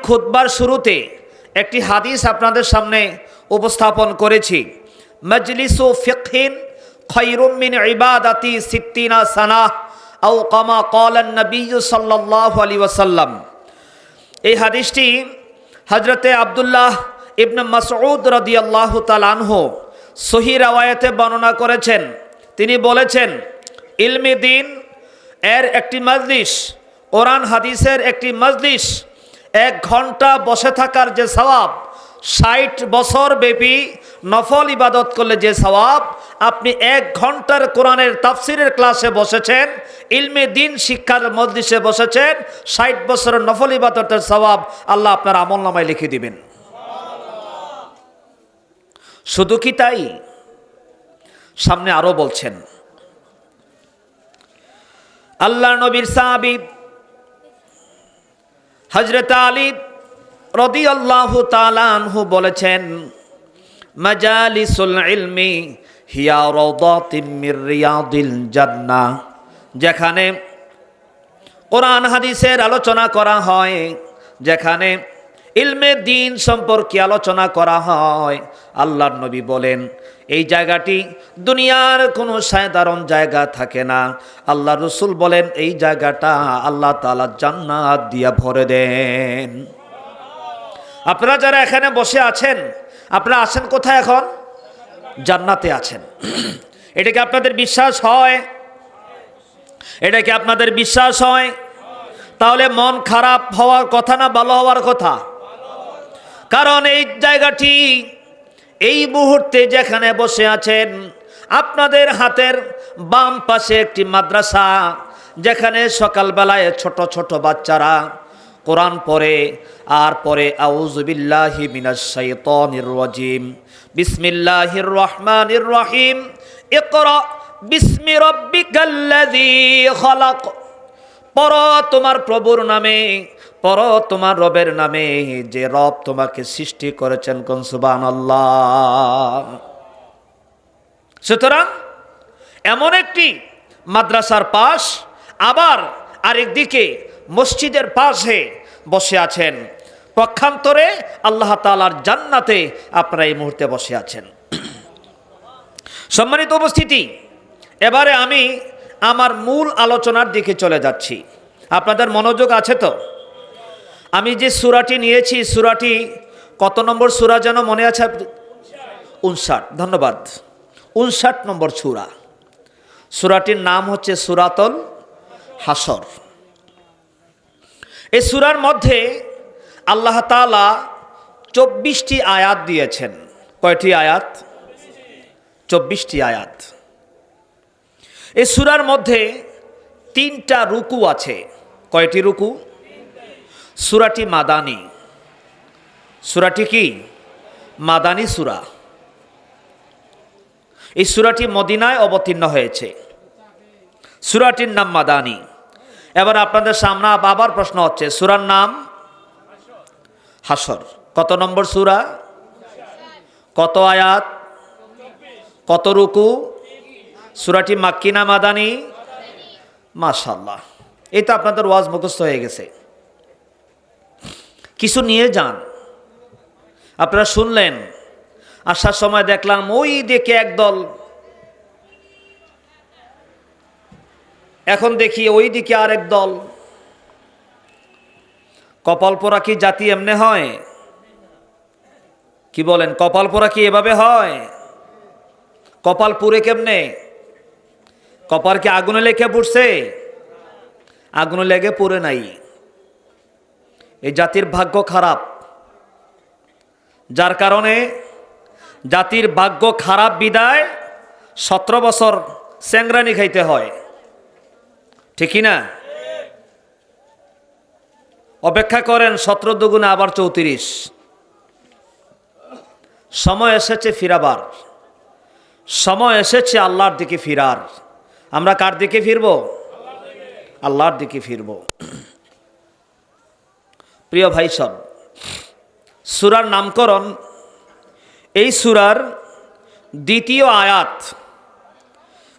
খুতবার শুরুতে একটি হাদিস আপনাদের সামনে উপস্থাপন করেছি, মজলিসু ফিকহিন খায়রুম মিন ইবাদাতি সিত্তিনা সানাহ আও কামা ক্বালান নবী সাল্লাল্লাহু আলাইহি ওয়াসাল্লাম। এই হাদিসটি হযরতে আব্দুল্লাহ ইবনে মাসউদ রাদিয়াল্লাহু তাআলা আনহু সহিহ riwayate বর্ণনা করেছেন। তিনি বলেছেন, ইলমে দ্বীন এর একটি মজলিস, কোরআন হাদিসের একটি মজলিস, 1 ঘন্টা বসে থাকার যে সওয়াব, 60 বছর ব্যাপী নফল ইবাদত করলে যে সওয়াব, আপনি 1 ঘন্টার কোরআনের তাফসিরের ক্লাসে বসেছেন, ইলমে দ্বীন শিক্ষার মজলিসে বসেছেন, 60 বছরের নফল ইবাদতের সওয়াব আল্লাহ আপনার আমলনামায় লিখে দিবেন। শুধু কি তাই, সামনে আরো বলছেন। আল্লাহ নবীর সাহাবী হযরত আলী রাদিয়াল্লাহু তাআলা আনহু বলেছেন, মাজালিসুল ইলমি হিয়া রাওদাতিম মির রিয়াদিল জান্নাহ। যেখানে কোরআন হাদিসের আলোচনা করা হয়, যেখানে ইলমে দ্বীন সম্পর্কে আলোচনা করা হয়, আল্লাহর নবী বলেন এই জায়গাটি দুনিয়ার কোনো সাধারণ জায়গা থাকে না। আল্লাহ রসুল বলেন এই জায়গাটা আল্লাহ তাআলা জান্নাত দিয়া ভরে দেন। আপনারা যারা এখানে বসে আছেন, আপনারা আছেন কোথায় এখন? জান্নাতে আছেন। এটা কি আপনাদের বিশ্বাস হয়? এটা কি আপনাদের বিশ্বাস হয়? তাহলে মন খারাপ হওয়ার কথা না ভালো হওয়ার কথা? কারণ এই জায়গাটি, এই মুহূর্তে যেখানে বসে আছেন, আপনাদের হাতের বাম পাশে একটি মাদ্রাসা, যেখানে সকালবেলায় ছোট ছোট বাচ্চারা কোরআন পড়ে আর পরে আউযু বিল্লাহি মিনাশ শাইতানির রাজিম, বিসমিল্লাহির রহমানির রহিম, ইকরা বিসমি রাব্বিকাল্লাযী খালাক। পড়ো তোমার প্রভুর নামে, পড়ো তোমার রবের নামে, যে রব তোমাকে সৃষ্টি করেছেন। কোন সুবহানাল্লাহ। সুতরাং এমন একটি মাদ্রাসার পাশ, আবার আরেকদিকে মসজিদের পাশে বসে আছেন, পক্ষান্তরে আল্লাহ তাআলার জান্নাতে আপনারা এই মুহূর্তে বসে আছেন। সম্মানিত উপস্থিতি, এবারে আমি আমার মূল আলোচনার দিকে চলে যাচ্ছি। আপনাদের মনোযোগ আছে তো? আমি যে সূরাটি নিয়েছি, সূরাটি কত নম্বর সূরা যেন মনে আছে? 59। ধন্যবাদ। 59 নম্বর সূরা। সূরাটির নাম হচ্ছে সূরাতুল হাসর। এই সূরার মধ্যে আল্লাহ তাআলা 24টি আয়াত দিয়েছেন। কয়টি আয়াত? 24টি আয়াত। এই সূরার মধ্যে 3টা রুকু আছে। কয়টি রুকু? সূরাটি মাদানী। সূরাটি কি? মাদানী সূরা। এই সূরাটি মদিনায় অবতীর্ণ হয়েছে। সূরাটির নাম মাদানী। এবার আপনাদের সামনে আবার প্রশ্ন হচ্ছে, সূরার নাম হাসর। কত নম্বর সূরা? কত আয়াত? কত রুকু? সূরাটি মাক্কি না মাদানী? মাশাআল্লাহ, এই তো আপনাদের ওয়াজ মুখস্থ হয়ে গেছে। কিছু নিয়ে যান। আপনারা শুনলেন, আসার সময় দেখলাম ওই দিকে একদল, এখন দেখি ওই দিকে আরেক দল। কপাল পোড়া কি জাতি এমনে হয়? কি বলেন, কপাল পোড়া কি এভাবে হয়? কপাল পুড়ে কেমনে? কপাল কি আগুনে লেগে পুড়ছে? আগুনে লেগে পুড়ে নাই। এই জাতির ভাগ্য খারাপ, যার কারণে জাতির ভাগ্য খারাপ বিদায় 17 বছর স্যাংরানি খাইতে হয়। ঠিক না? অপেক্ষা করেন 17 দুগুণে আবার 34। সময় এসেছে ফিরাবার, সময় এসেছে আল্লাহর দিকে ফিরার। আমরা কার দিকে ফিরব? আল্লাহর দিকে ফিরব। প্রিয় ভাই সব, সূরার নামকরণ, এই সূরার 2য় আয়াত,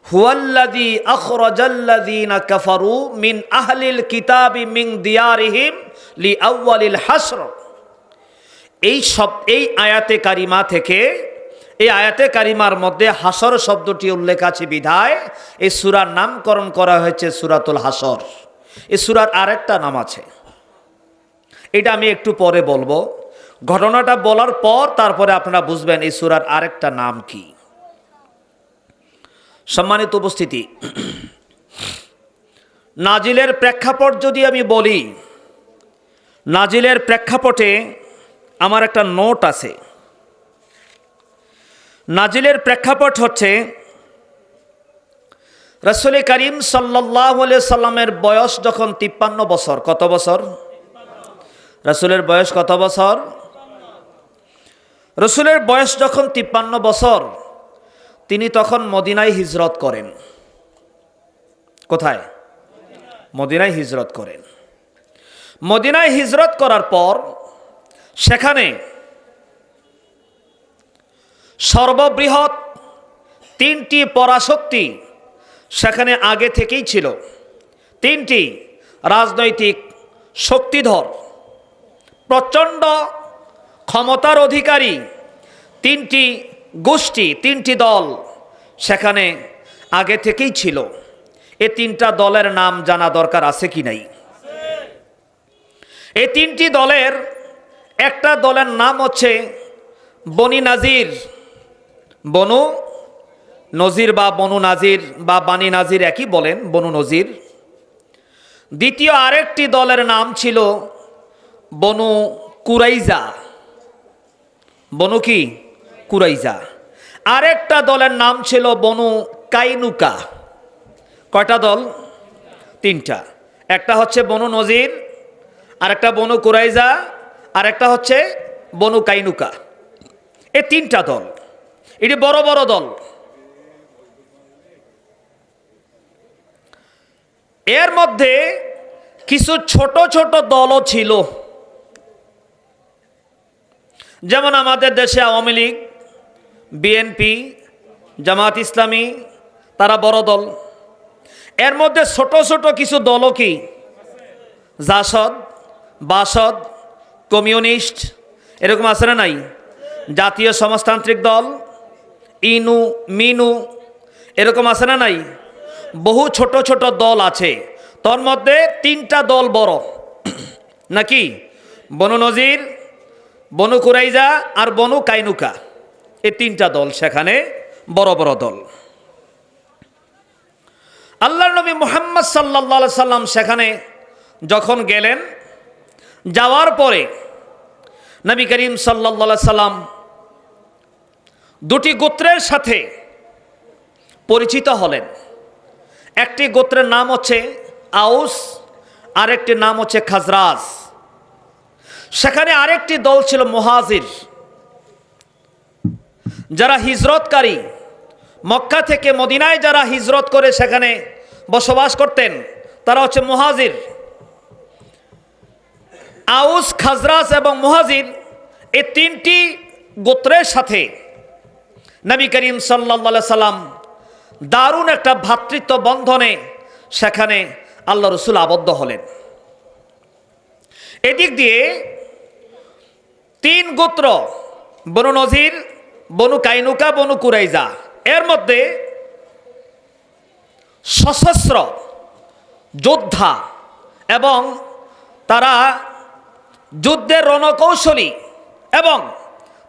হুয়াল্লাযী আখরাজাল্লাযীনা কাফারু মিন আহলিল কিতাবি মিন দিয়ারিহিম লিআউয়ালিল হাসর। এই আয়াতে কারিমা থেকে, এই আয়াতে কারিমার মধ্যে হাসর শব্দটি উল্লেখ আছে বিধায় এই সূরার নামকরণ করা হয়েছে সূরাতুল হাসর। এই সূরার আরেকটা নাম আছে, এটা আমি একটু পরে বলবো। ঘটনাটা বলার পর তারপরে আপনারা বুঝবেন এই সূরার আরেকটা নাম কি। সম্মানিত উপস্থিতি, নাজিলের প্রেক্ষাপট যদি আমি বলি, নাজিলের প্রেক্ষাপটে আমার একটা নোট আছে। নাজিলের প্রেক্ষাপট হচ্ছে রাসূল করিম সাল্লাল্লাহু আলাইহি সাল্লামের বয়স যখন 53 বছর। কত বছর? রাসূলের বয়স কত বছর? রাসূলের বয়স যখন 53 বছর, তিনি তখন মদিনায় হিজরত করেন। কোথায়? মদিনায় হিজরত করেন। মদিনায় হিজরত করার পর সেখানে সর্ববৃহৎ 3টি পরাশক্তি সেখানে আগে থেকেই ছিল। 3টি রাজনৈতিক শক্তিধর, প্রচণ্ড ক্ষমতার অধিকারী 3টি গোষ্ঠী, 3টি দল সেখানে আগে থেকেই ছিল। এই 3টা দলের নাম জানা দরকার আছে কি নাই? এই 3টি দলের একটা দলের নাম হচ্ছে বনি নাজির, বনু নজির বা বনু নাজির বা বানি নাজির একই বলেন, বনু নজির। দ্বিতীয় আরেকটি দলের নাম ছিল বনু কুরাইজা। বনু কি? কুরাইজা। আরেকটা দলের নাম ছিল বনু কাইনুকা। কয়টা দল? 3টা। একটা হচ্ছে বনু নজির, আরেকটা বনু কুরাইজা, আরেকটা হচ্ছে বনু কাইনুকা। এই 3টা দল, এটি বড় বড় দল। এর মধ্যে কিছু ছোট ছোট দলও ছিল, যেমন আমাদের দেশে আওয়ামী লীগ, বিএনপি, জামাত ইসলামী, তারা বড় দল। এর মধ্যে ছোট ছোট কিছু দলও কি? জাসদ, বাসদ, কমিউনিস্ট, এরকম আছে না নাই? জাতীয় সমাজতান্ত্রিক দল, ইনু, মিনু, এরকম আছে না নাই? বহু ছোট ছোট দল আছে। তোর মধ্যে 3টা দল বড় নাকি? বনু নজির, বনু কুরাইজা আর বনু কাইনুকা। এই 3টা দল সেখানে বড় বড় দল। আল্লাহর নবী মুহাম্মদ সাল্লাল্লাহু আলাইহি সাল্লাম সেখানে যখন গেলেন, যাওয়ার পরে নবী করিম সাল্লাল্লাহু আলাইহি সাল্লাম 2টি গোত্রের সাথে পরিচিত হলেন। একটি গোত্রের নাম হচ্ছে আউস, আরেকটি নাম হচ্ছে খাজরাজ। সেখানে আরেকটি দল ছিল মুহাজির, যারা হিজরতকারী, মক্কা থেকে মদিনায় যারা হিজরত করে সেখানে বসবাস করতেন, তারা হচ্ছে মুহাজির। আউস, খাজরাজ এবং মুহাজির, এই 3টি গোত্রের সাথে নবী করিম সাল্লাল্লাহু আলাইহি সাল্লাম দারুণ একটা ভ্রাতৃত্ব বন্ধনে সেখানে আল্লাহ রসুল আবদ্ধ হলেন। এদিক দিয়ে 3 গোত্র, বনু নজির, বনু কাইনুকা, বনু কুরাইজা, এর মধ্যে সশস্ত্র যোদ্ধা এবং তারা যুদ্ধের রণকৌশলী এবং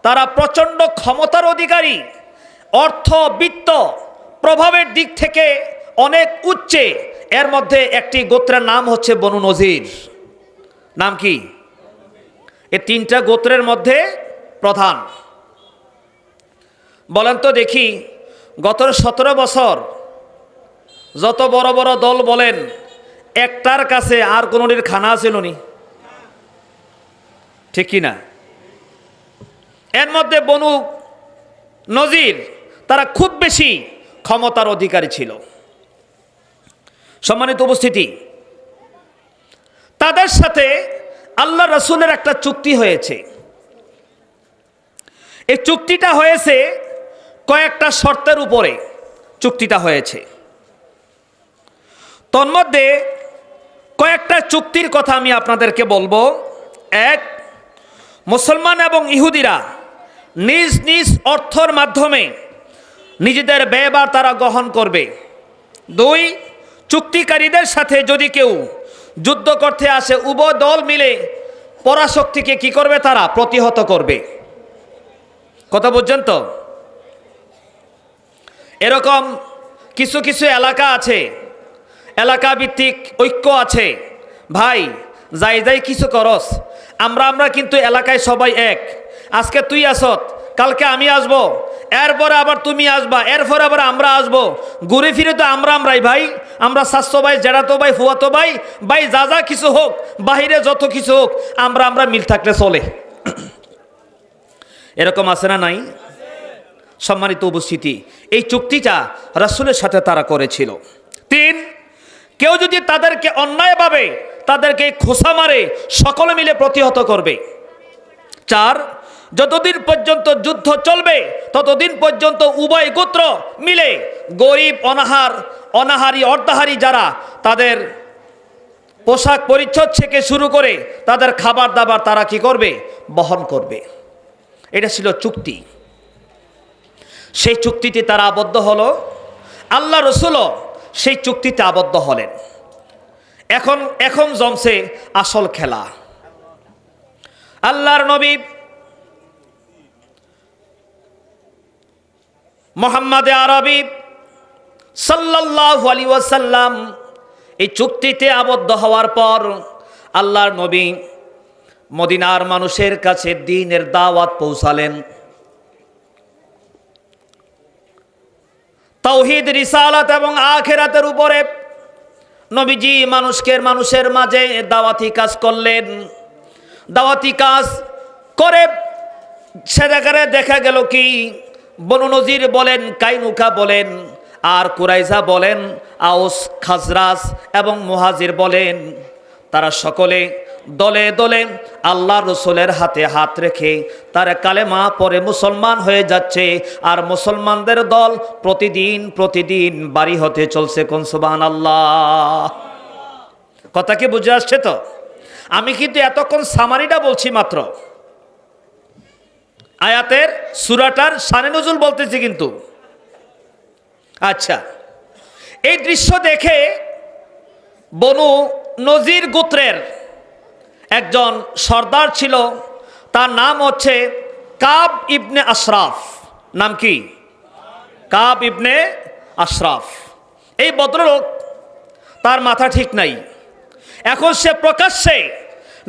তারা প্রচণ্ড ক্ষমতার অধিকারী, অর্থ বিত্ত প্রভাবের দিক থেকে অনেক উচ্চে। এর মধ্যে একটি গোত্রের নাম হচ্ছে বনু নজির। নাম কি? এই 3টা গোত্রের মধ্যে প্রধান। বলেন তো দেখি, গত 17 বছর যত বড় বড় দল বলেন, একটার কাছে আর কোনোটির খানা ছিল নি? ঠিক কি না? এর মধ্যে বনু নজির, তারা খুব বেশি ক্ষমতার অধিকারী ছিল। সম্মানিত উপস্থিতি, তাদের সাথে আল্লাহ রাসূলের একটা চুক্তি হয়েছে। এই চুক্তিটা হয়েছে কয়েকটা শর্তের উপরে চুক্তিটা হয়েছে। তন্মধ্যে কয়েকটা চুক্তির কথা আমি আপনাদেরকে বলবো। এক, মুসলমান এবং ইহুদিরা নিজ নিজ অর্থের মাধ্যমে নিজেদের ব্যয়ভার তারা গ্রহণ করবে। দুই, চুক্তিকারীদের সাথে যদি কেউ যুদ্ধ করতে আসে, উভয় দল মিলে পরাশক্তিকে কি করবে? তারা প্রতিহত করবে। কথা বুঝছেন তো? এরকম কিছু কিছু এলাকা আছে, এলাকা ভিত্তিক ঐক্য আছে। ভাই যাই যাই কিছু করস, আমরা কিন্তু এলাকায় সবাই এক। আজকে তুই আসত, কালকে আমি আসবো, এরপরে আবার তুমি আসবা, এরপরে আবার আমরা আসবো, ঘুরে ফিরে তো আমরাই ভাই। আমরা স্বাস্থ্য ভাই, জেঠাতো ভাই, ফুয়াতো ভাই, ভাই যা যা কিছু হোক, বাহিরে যত কিছু হোক, আমরা মিল থাকলে চলে। এরকম আছে না নাই? সম্মানিত উপস্থিতি, এই চুক্তিটা রাসূলের সাথে তারা করেছিল। তিন, কেউ যদি তাদেরকে অন্যায়ভাবে তাদেরকে খোসা মারে, সকলে মিলে প্রতিহত করবে। চার, যতদিন পর্যন্ত যুদ্ধ চলবে ততদিন পর্যন্ত উভয় গোত্র মিলে গরিব অনাহারী অর্ধাহারী যারা, তাদের পোশাক পরিচ্ছদ থেকে শুরু করে তাদের খাবার দাবার তারা কি করবে? বহন করবে। এটা ছিল চুক্তি। সেই চুক্তিতে তারা আবদ্ধ হলো। আল্লাহ রসুলও সেই চুক্তিতে আবদ্ধ হলেন। এখন জমছে আসল খেলা। আল্লাহর নবী মুহাম্মদ আরবি সাল্লাল্লাহু আলাইহি ওয়াসাল্লাম এই চুক্তিতে আবদ্ধ হওয়ার পর আল্লাহর নবী মদিনার মানুষের কাছে দ্বীনের দাওয়াত পৌঁছালেন। তাওহীদ, রিসালাত এবং আখিরাতের উপরে নবীজি মানুষের মাঝে দাওয়াতি কাজ করলেন। দাওয়াতি কাজ করে সে জায়গায় দেখা গেল কি, বনু নজির বলেন, কাইনুকা বলেন, আর কুরাইজা বলেন, আউস, খাজরাজ এবং মুহাজির বলেন, তারা সকলে দলে দলে আল্লাহ রসুলের হাতে হাত রেখে তারা কালেমা পরে মুসলমান হয়ে যাচ্ছে। আর মুসলমানদের দল প্রতিদিন বাড়ি হতে চলছে। কোন সুবহানাল্লাহ। কথা কি বুঝে আসছে তো? আমি কিন্তু এতক্ষণ সামারিটা বলছি মাত্র, আয়াতের সূরাটার শানে নুজুল বলতেছি কিন্তু। আচ্ছা, এই দৃশ্য দেখে বনু নজির গোত্রের একজন সর্দার ছিল, তার নাম হচ্ছে কাব ইবনে আশরাফ। নাম কি? কাব ইবনে আশরাফ। এই ভদ্রলোক, তার মাথা ঠিক নাই। এখন সে প্রকাশ্যে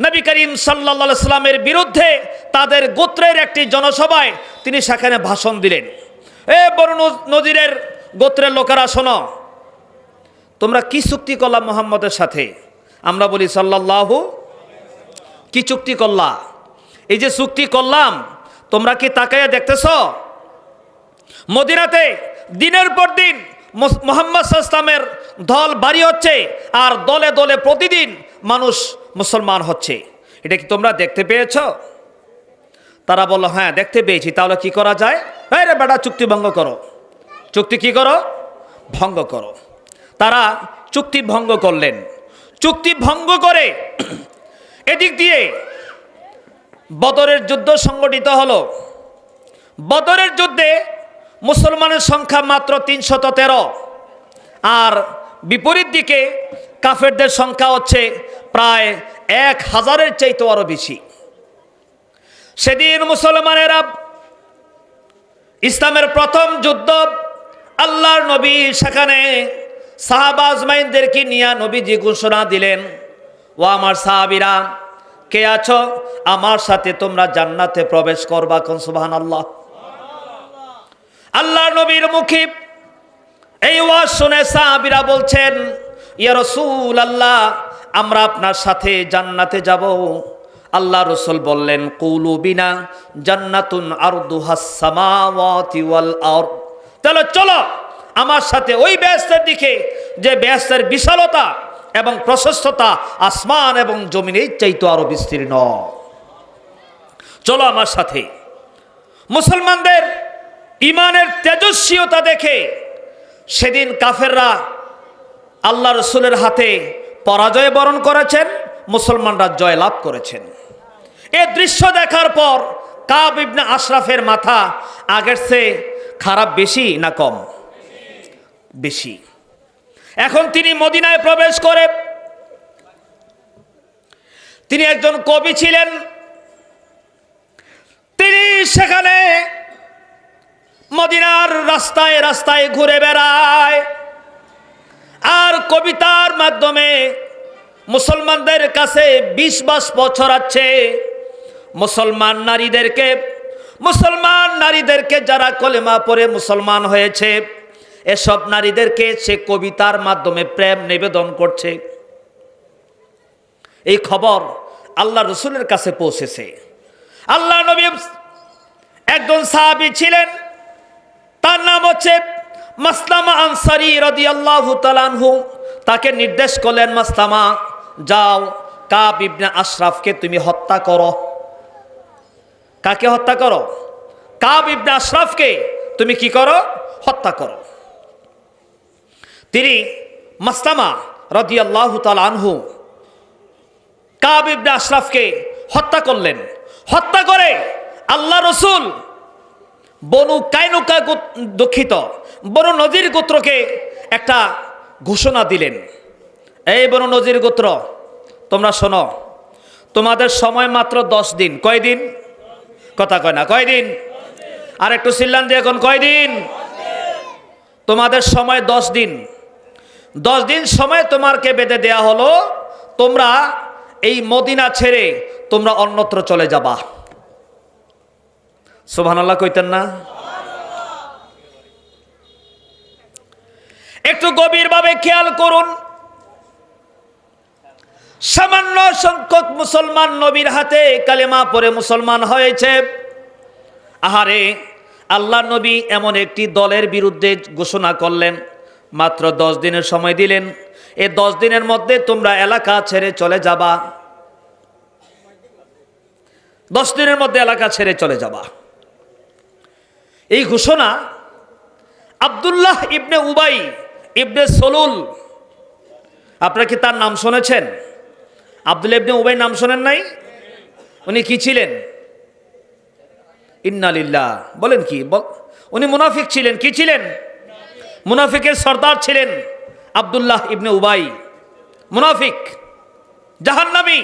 নবী করিম সাল্লাল্লাহু আলাইহি সাল্লামের বিরুদ্ধে তাদের গোত্রের একটি জনসভায় তিনি সেখানে ভাষণ দিলেন। এ বনু নজিরের গোত্রের লোকেরা শোনো, তোমরা কি চুক্তি করলা মুহাম্মদের সাথে? আমরা বলি সাল্লাল্লাহু, কি চুক্তি করলা? এই যে চুক্তি করলাম, তোমরা কি তাকাইয়া দেখতেছ? মদিনাতে দিনের পর দিন মুহাম্মদ সাল্লাল্লাহু আলাইহি ওয়াসাল্লামের দল বাড়ি হচ্ছে, আর দলে দলে প্রতিদিন মানুষ মুসলমান হচ্ছে। এটা কি তোমরা দেখতে পেয়েছ? তারা বলল, হ্যাঁ দেখতে পেয়েছি। তাহলে কি করা যায়? রে বেটা, চুক্তি ভঙ্গ করো। চুক্তি কি করো? ভঙ্গ করো। তারা চুক্তি ভঙ্গ করলেন। চুক্তি ভঙ্গ করে এদিক দিয়ে বদরের যুদ্ধ সংগঠিত হলো। বদরের যুদ্ধে মুসলমানের সংখ্যা মাত্র 313, আর বিপরীত দিকে কাফেরদের সংখ্যা হচ্ছে প্রায় 1000-এর চাইতে আরো বেশি। সেদিন মুসলমানেরা ইসলামের প্রথম যুদ্ধ, আল্লাহর নবী সেখানে সাহাবা আজমাইনদেরকে নিয়ে নবীজি ঘোষণা দিলেন, ও আমার সাহাবীরা, কে আছো? আমার সাথে তোমরা জান্নাতে প্রবেশ করবা। কোন সুবহানাল্লাহ। আল্লাহর নবীর মুখে এই ওয়াজ শুনে সাহাবীরা বলছেন, ইয়া রাসূলুল্লাহ, আমরা আপনার সাথে জান্নাতে যাব। আল্লাহ রসুল বললেন, কুলু বিনা জান্নাতুন আরদুহাস সামাওয়াতি ওয়াল আরদ। তাহলে চলো আমার সাথে ওই বেহেশতের দিকে, যে বেহেশতের বিশালতা এবং প্রশস্ততা আসমান এবং জমিনের চাইতে আরো বিস্তীর্ণ। চলো আমার সাথে। মুসলমানদের ইমানের তেজস্বীতা দেখে সেদিন কাফেররা আল্লাহ রসুলের হাতে পরাজয় বরণ করেছেন, মুসলমানরা জয় লাভ করেছেন। এ দৃশ্য দেখার পর কাব ইবনে আশরাফের মাথা আগের চেয়ে খারাপ বেশি না কম? বেশি। এখন তিনি মদিনায় প্রবেশ করে, তিনি একজন কবি ছিলেন, তিনি সেখানে মদিনার রাস্তায় রাস্তায় ঘুরে বেড়ায় আর কবিতার মাধ্যমে মুসলমানদের কাছে বিশ্বাস ছড়াচ্ছে। মুসলমান নারীদেরকে যারা কলেমা পড়ে মুসলমান হয়েছে, এসব নারীদেরকে সে কবিতার মাধ্যমে প্রেম নিবেদন করছে। এই খবর আল্লাহ রসুলের কাছে পৌঁছেছে। আল্লাহ নবী একজন সাহাবী ছিলেন, তার নাম হচ্ছে মাসলামা আনসারী রাদিয়াল্লাহু তাআলা আনহু। তাকে নির্দেশ করলেন, মাসলামা যাও কাব ইবনে আশরাফকে তুমি হত্যা করো। কাকে হত্যা করো? কাব ইবনে আশরাফকে তুমি কি করো? হত্যা করো। তিনি মাসলামা রাদিয়াল্লাহু তাআলা আনহু কাব ইবনে আশরাফকে হত্যা করলেন। হত্যা করে আল্লাহ রসুল বনু কাইনুকা বনু নজির গোত্রকে একটা ঘোষণা দিলেন, এই বনু নজির গোত্র তোমরা শোনো, তোমাদের সময় মাত্র 10 দিন। কয়দিন? কথা কয় না, কয়দিন? আর একটু চিল্লান দিয়ে এখন কয়দিন? তোমাদের সময় 10 দিন। 10 দিন সময় তোমাকে বেঁধে দেয়া হলো, তোমরা এই মদিনা ছেড়ে তোমরা অন্যত্র চলে যাবা। সুবহানাল্লাহ কইতেন না? একটু গভীরভাবে খেয়াল করুন। সামান্য সংখ্যক মুসলমান নবীর হাতে কালেমা পড়ে মুসলমান হয়েছে। আহারে, আল্লাহ নবী এমন একটি দলের বিরুদ্ধে ঘোষণা করলেন, মাত্র 10 দিনের সময় দিলেন, এই 10 দিনের মধ্যে তোমরা এলাকা ছেড়ে চলে যাবা। 10 দিনের মধ্যে এলাকা ছেড়ে চলে যাবা। এই ঘোষণা আব্দুল্লাহ ইবনে উবাই ইবনে সলুল, আপনারা কি তার নাম শুনেছেন? আব্দুল্লাহ ইবনে উবাই নাম শোনেন নাই? উনি কি ছিলেন? ইন্না লিল্লাহ বলেন কি? উনি মুনাফিক ছিলেন। কি ছিলেন? মুনাফিকের সর্দার ছিলেন আব্দুল্লাহ ইবনে উবাই, মুনাফিক, জাহান্নামী।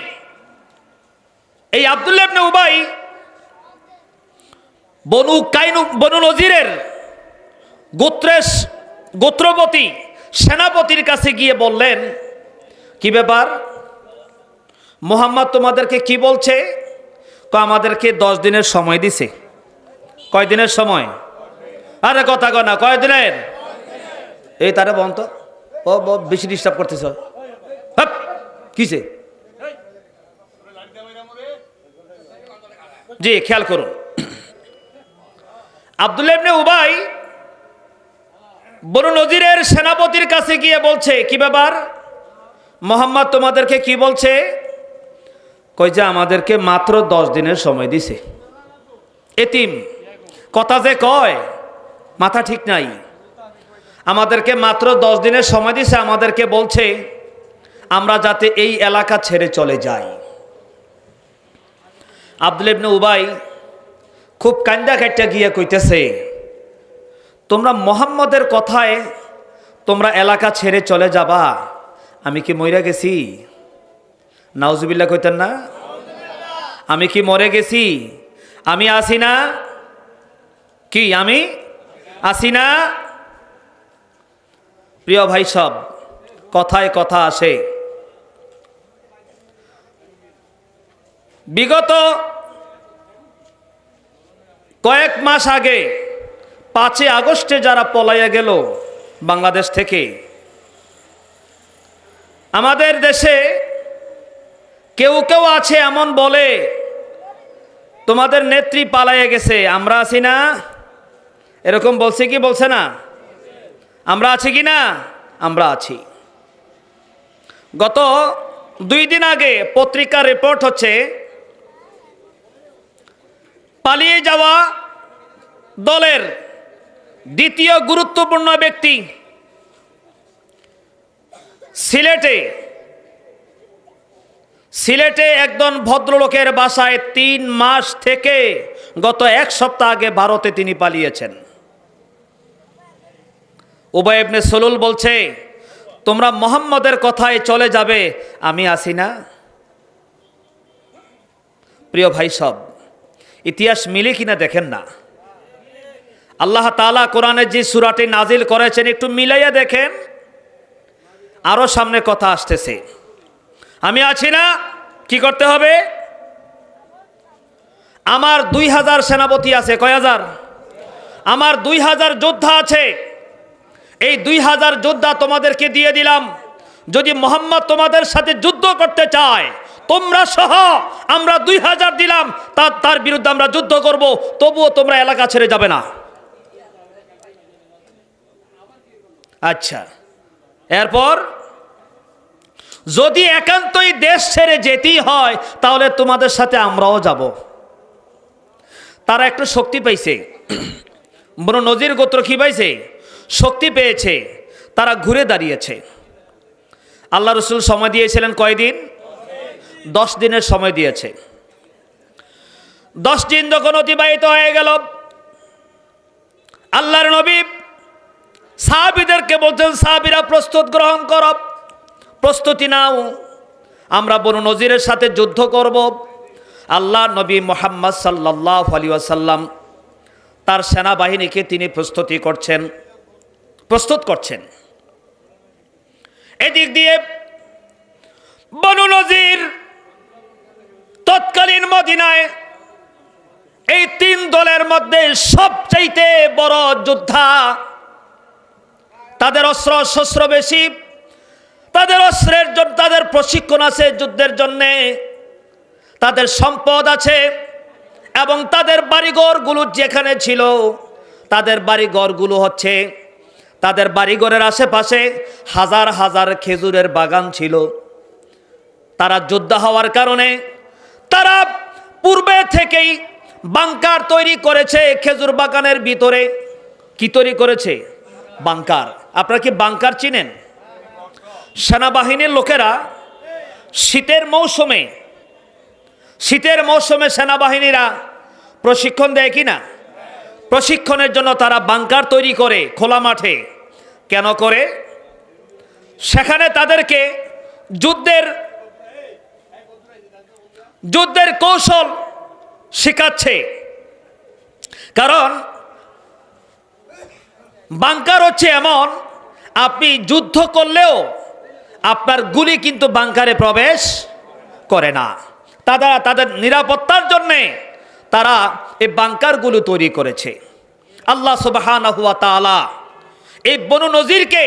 এই আব্দুল্লাহ ইবনে উবাই বনু নজিরের গোত্রপতি সেনাপতির কাছে গিয়ে বললেন, কি ব্যাপার, মুহাম্মদ তোমাদেরকে কি বলছে? আমাদেরকে 10 দিনের সময় দিছে। কয় দিনের সময়? আরে কথা কয় না, কয় দিনের? এই তারা বন্ত ও বেশি ডিস্টার্ব করতেছ। কিসে? জি খেয়াল করুন। আব্দুল্লাহ ইবনে উবাই বনু নজিরের সেনাপতির কাছে গিয়ে বলছে, কি ব্যাপার, মুহাম্মদ তোমাদেরকে কি বলছে? কই যে আমাদেরকে মাত্র 10 দিনের সময় দিছে। এতিম কথা যে কয়, মাথা ঠিক নাই। আমাদেরকে মাত্র 10 দিনের সময় দিছে, আমাদেরকে বলছে আমরা যাতে এই এলাকা ছেড়ে চলে যাই। আব্দুল্লাহ ইবনে উবাই খুব কান্দা কাইটা গিয়ে কইতেছে, তোমরা মুহাম্মদের কথায় তোমরা এলাকা ছেড়ে চলে যাবা, আমি কি মইরা গেছি? নাউজুবিল্লাহ কইতেন না? আমি কি মরে গেছি? আমি আছি না? কি আমি আছি না? প্রিয় ভাই সব, কথায় কথা আসে। বিগত কয়েক মাস আগে 5 আগস্টে যারা পলাইয়া গেল বাংলাদেশ থেকে, আমাদের দেশে কেউ কেউ আছে এমন বলে তোমাদের নেত্রী পালাইয়া গেছে, আমরা আছি না? এরকম বলছে কি বলছে না? আমরা আছি কি না? আমরা আছি। গত 2 দিন আগে পত্রিকার রিপোর্ট হচ্ছে, পালিয়ে যাওয়া দলের দ্বিতীয় গুরুত্বপূর্ণ ব্যক্তি সিলেটে সিলেটে একজন ভদ্রলোকের বাসায় 3 মাস থেকে গত 1 সপ্তাহ আগে ভারতে তিনি পালিয়েছেন। উবাই ইবনে সলুল বলছে, তোমরা মুহাম্মদের কথায় চলে যাবে, আমি আসি না। প্রিয় ভাই সব, ইতিহাস মিলে কিনা দেখেন না। আল্লাহ তাআলা কোরআনে যে সূরাটি নাজিল করেছেন একটু মিলাইয়া দেখেন। আরো সামনে কথা আসতেছে, আমি আছি না, কি করতে হবে? আমার 2000 সেনাপতি আছে। কয় হাজার? আমার 2000 যোদ্ধা আছে। এই 2000 যোদ্ধা তোমাদেরকে দিয়ে দিলাম। যদি মুহাম্মদ তোমাদের সাথে যুদ্ধ করতে চায়, তোমরা সহ আমরা 2000 দিলাম, তার বিরুদ্ধে আমরা যুদ্ধ করব, তবুও তোমরা এলাকা ছেড়ে যাবে না। আচ্ছা, এরপর যদি একান্তই দেশ ছেড়ে যেতেই হয়, তাহলে তোমাদের সাথে আমরাও যাব। তারা একটু শক্তি পাইছে। বনু নজির গোত্র কি পাইছে? শক্তি পেয়েছে। তারা ঘুরে দাঁড়িয়েছে। আল্লাহ রসুল সময় দিয়েছিলেন কয়দিন? 10 দিনের সময় দিয়েছে। 10 দিন যখন অতিবাহিত হয়ে গেল, আল্লাহর নবী সাহাবীদেরকে বলছেন, সাহাবীরা প্রস্তুত গ্রহণ করো, প্রস্তুতি নাও, আমরা বনু নজিরের সাথে যুদ্ধ করব। আল্লাহ নবী মুহাম্মদ সাল্লাল্লাহু আলাইহি ওয়াসাল্লাম তার সেনাবাহিনীকে তিনি প্রস্তুত করছেন। এদিক দিয়ে বনু নজির তৎকালীন মদিনায় এই 3 দলের মধ্যে সবচাইতে বড় যোদ্ধা। তাদের অস্ত্র শস্ত্র বেশি, তাদের অস্ত্রের জন্য, তাদের প্রশিক্ষণ আছে যুদ্ধের জন্যে, তাদের সম্পদ আছে, এবং তাদের বাড়িঘরগুলো যেখানে ছিল, তাদের বাড়িঘরগুলো হচ্ছে, তাদের বাড়িঘরের আশেপাশে হাজার হাজার খেজুরের বাগান ছিল। তারা যোদ্ধা হওয়ার কারণে তারা পূর্বে থেকেই বাংকার তৈরি করেছে খেজুর বাগানের ভিতরে। কি তৈরি করেছে? বাংকার। আপনারা কি বাংকার চিনেন? সেনাবাহিনীর লোকেরা শীতের মৌসুমে সেনাবাহিনীরা প্রশিক্ষণ দেয় কিনা? প্রশিক্ষণের জন্য তারা বাংকার তৈরি করে খোলা মাঠে। কেন করে? সেখানে তাদেরকে যুদ্ধের কৌশল শেখাচ্ছে। কারণ বাংকার হচ্ছে এমন, আপনি যুদ্ধ করলেও আপনার গুলি কিন্তু বাংকারে প্রবেশ করে না। তাদের নিরাপত্তার জন্যে তারা এই বাংকারগুলো তৈরি করেছে। আল্লাহ সুবহানাহু ওয়া তাআলা এই বনু নজিরকে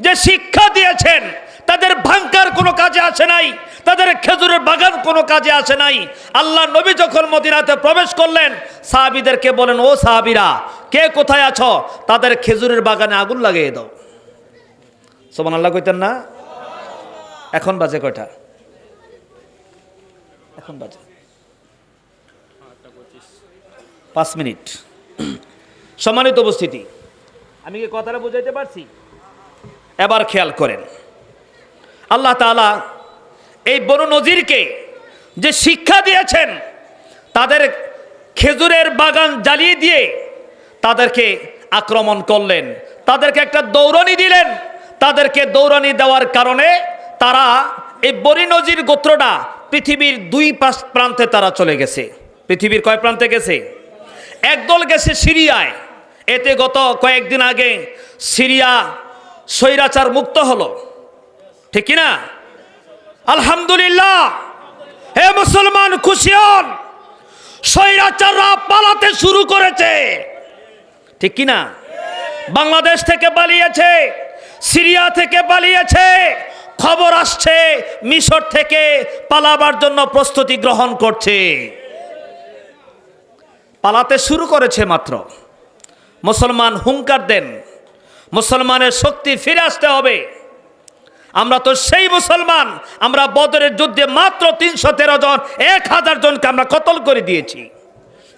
যে শিক্ষা দিয়েছেন, তাদের বাংকার কোনো কাজে আসে নাই, তাদের খেজুরের বাগান কোনো কাজে আসে নাই। আল্লাহ নবী যখন মদিনাতে প্রবেশ করলেন, সাহাবীদেরকে বলেন, ও সাহাবীরা, কে কোথায় আছো? তাদের খেজুরের বাগানে আগুন লাগিয়ে দাও। সুবহানাল্লাহ কইতেন না? এখন বাজে কয়টা? এখন বাজে 5 মিনিট। সম্মানিত উপস্থিতি, আমি কি কথাটা বুঝাইতে পারছি? এবার খেয়াল করেন, আল্লাহ তাআলা এই বনু নজিরকে যে শিক্ষা দিয়েছেন, তাদের খেজুরের বাগান জ্বালিয়ে দিয়ে তাদেরকে আক্রমণ করলেন, তাদেরকে একটা দৌড়ানি দিলেন। তাদেরকে দৌড়ানি দেওয়ার কারণে তারা এই বনু নজির গোত্রটা পৃথিবীর 2 প্রান্তে তারা চলে গেছে। পৃথিবীর কয় প্রান্তে গেছে? একদল গেছে সিরিয়ায়। এতে গত কয়েকদিন আগে সিরিয়া স্বৈরাচার মুক্ত হলো, ঠিক কিনা? আলহামদুলিল্লাহ। হে মুসলমান, খুশি হন, স্বৈরাচাররা পালাতে শুরু করেছে, ঠিক কিনা? বাংলাদেশ থেকে পালিয়েছে, সিরিয়া থেকে পালিয়েছে, খবর আসছে মিশর থেকে পালাবার জন্য প্রস্তুতি গ্রহণ করছে। পালাতে শুরু করেছে মাত্র। মুসলমান হুঙ্কার দেন, মুসলমানের শক্তি ফিরে আসতে হবে। আমরা তো সেই মুসলমান, আমরা বদরের যুদ্ধে মাত্র 313 জন, 1000 জনকে আমরা কতল করে দিয়েছি।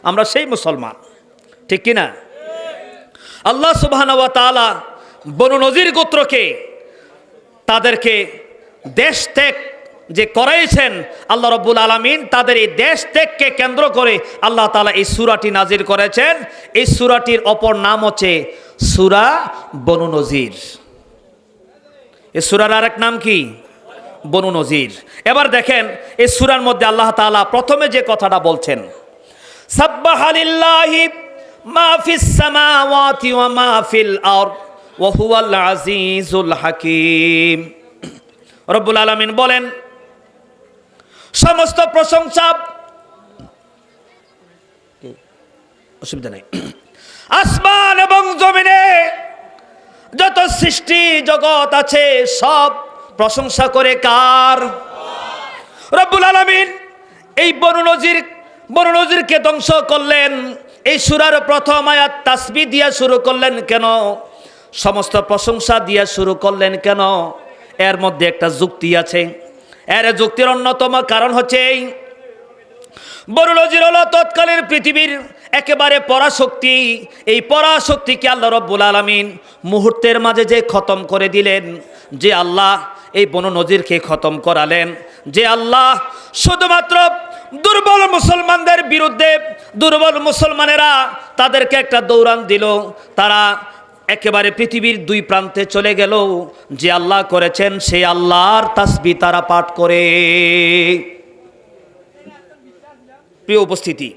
আমরা সেই মুসলমান, ঠিক কিনা? আল্লাহ সুবহানাহু ওয়া তাআলা বনু নজির গোত্রকে তাদেরকে দেশ ত্যাগ যে করাইছেন আল্লাহ রাব্বুল আলামিন, তাদের এই দেশ ত্যাগকে কেন্দ্র করে আল্লাহ তাআলা এই সূরাটি নাজিল করেছেন। এই সূরাটির অপর নাম হচ্ছে সূরা বনু নজির। এই সূরার আরেক নাম কি? বনু নজির। এবার দেখেন এই সূরার মধ্যে আল্লাহ তাআলা প্রথমে যে কথাটা বলছেন, সাব্বাহা লিল্লাহি মা ফিস সামাওয়াতি ওয়া মা ফিল আরদ ওয়া হুয়াল আজিজুল হাকীম। রব্বুল আলামিন বলেন, সমস্ত প্রশংসা, অসুবিধা নেই, আসমান এবং জমিনে যত সৃষ্টি জগৎ আছে সব প্রশংসা করে কার? রব্বুল আলামিন এই বনু নজিরকে ধ্বংস করলেন। এই সূরার প্রথম আয়াত তাসবিহ দিয়ে শুরু করলেন কেন? সমস্ত প্রশংসা দিয়ে শুরু করলেন কেন? এর মধ্যে একটা যুক্তি আছে। এর যুক্তির অন্যতম কারণ হচ্ছে বনু নজির হলো তৎকালীন পৃথিবীর একেবারে পরাশক্তি। এই পরাশক্তিকে আল্লাহ রব্বুল আলামিন মুহূর্তের মাঝে যে খতম করে দিলেন, যে আল্লাহ এই বনু নজিরকে খতম করালেন, যে আল্লাহ শুধুমাত্র দুর্বল মুসলমানদের বিরুদ্ধে, দুর্বল মুসলমানেরা তাদেরকে একটা দৌড়ান দিল, তারা একেবারে পৃথিবীর দুই প্রান্তে চলে গেল, যে আল্লাহ করেছেন সেই আল্লাহর তাসবিহ তারা পাঠ করে। প্রিয় উপস্থিতি,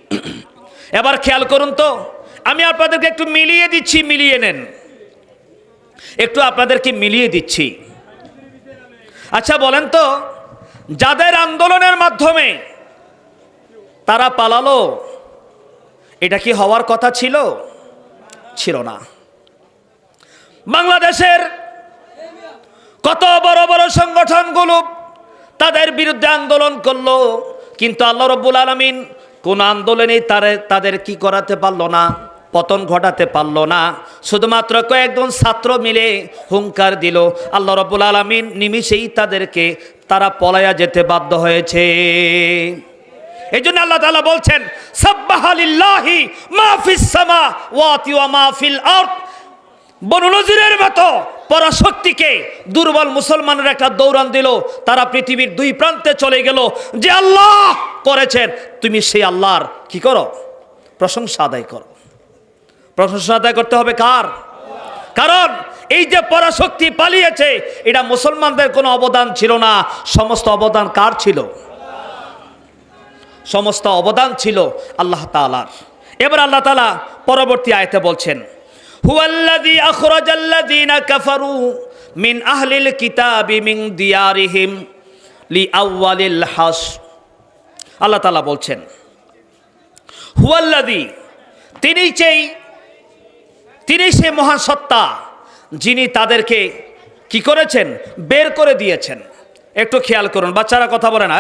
এবার খেয়াল করুন তো, আমি আপনাদেরকে একটু মিলিয়ে দিচ্ছি, মিলিয়ে নেন, একটু আপনাদেরকে মিলিয়ে দিচ্ছি। আচ্ছা বলেন তো, যাদের আন্দোলনের মাধ্যমে তারা পালালো, এটা কি হওয়ার কথা ছিল? ছিল না। বাংলাদেশের কত বড় বড় সংগঠনগুলো তাদের বিরুদ্ধে আন্দোলন করলো, কিন্তু আল্লাহ রাব্বুল আলামিন কোন আন্দোলনেই তাদের কি করাতে পারলো না? পতন ঘটাতে পারলো না। শুধুমাত্র কয়েকজন ছাত্র মিলে হুঙ্কার দিল, আল্লাহ রাব্বুল আলামিন নিমিষেই তারা পলায়া যেতে বাধ্য হয়েছে। এই জন্য আল্লাহ তাআলা বলছেন, সাব্বাহা লিল্লাহি মা ফিস সামাওয়াতি ওয়া মা ফিল আরদ। বনু নজিরের মতো পরাশক্তিকে দুর্বল মুসলমানের একটা দৌড়ান দিল, তারা পৃথিবীর দুই প্রান্তে চলে গেল, যে আল্লাহ করেছেন তুমি সেই আল্লাহর কি করো? প্রশংসা আদায় করো। প্রশংসা আদায় করতে হবে কার? কারণ এই যে পরাশক্তি পালিয়েছে, এটা মুসলমানদের কোনো অবদান ছিল না, সমস্ত অবদান কার ছিল? সমস্ত অবদান ছিল আল্লাহ তাআলার। এবার আল্লাহ তাআলা পরবর্তী আয়াতে বলছেন, হুয়াল্লাযী আখরাজাল্লাযীনা কাফারু মিন আহলিল কিতাবি মিন দিয়ারিহিম লিআউয়ালিল হাসর। আল্লাহ তাআলা বলছেন, হুয়াল্লাযী, তিনি সেই মহান সত্তা যিনি তাদেরকে কি করেছেন? বের করে দিয়েছেন। একটু খেয়াল করুন, বাচ্চারা কথা বলে না,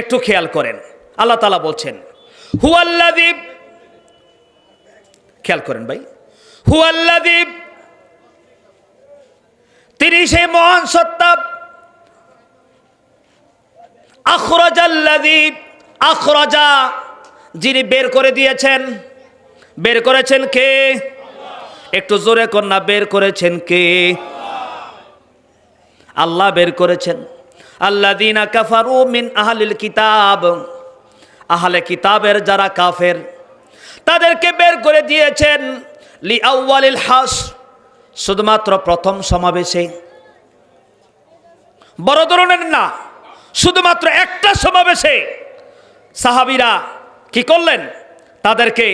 একটু খেয়াল করেন। আল্লাহ তাআলা বলছেন হুয়াল্লাযী, খেয়াল করেন ভাই, হুয়াল্লাযী, তিনি সেই মহান সত্তা, আখরাজাল্লাযী, আখরাজা, যিনি বের করে দিয়েছেন। বের করেছেন কে? একটু জোরে কর না, বের করেছেন কে? আল্লাহ বের করেছেন। আল্লাযীনা কাফারু মিন আহলিল কিতাব, আহলে কিতাবের যারা কাফের তাদেরকে বের করে দিয়েছেন লিআউয়ালিল হাসর, শুধুমাত্র প্রথম সমাবেশে, বড় ধরনের না, শুধুমাত্র একটা সমাবেশে সাহাবীরা কি করলেন? তাদেরকে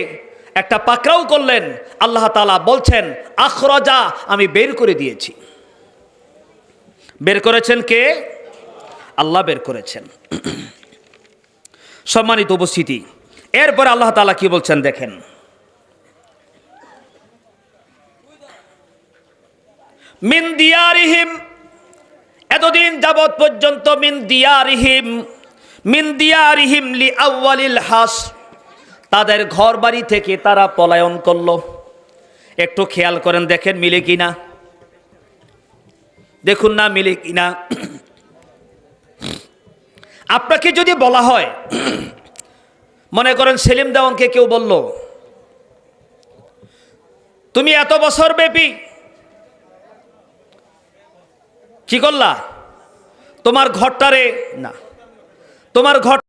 একটা পাকড়াও করলেন। আল্লাহ তাআলা বলছেন আখরাজা, আমি বের করে দিয়েছি। বের করেছেন কে? আল্লাহ বের করেছেন। সম্মানিত উপস্থিতি, এরপর আল্লাহ তাআলা কি বলছেন দেখেন, মিন দিয়ারিহিম, এতদিন যাবৎ পর্যন্ত মিন দিয়ারিহিম লিআউয়ালিল হাসর, তাদের ঘর বাড়ি থেকে তারা পলায়ন করলো। একটু খেয়াল করেন, দেখেন মিলে কিনা, দেখুন না মিলে কিনা। আপনাকে যদি বলা হয়, মনে করেন সেলিম দেওয়ানকে কেউ বলল, তুমি এত বছর ব্যাপী কি করলা? তোমার ঘরটারে না, তোমার ঘর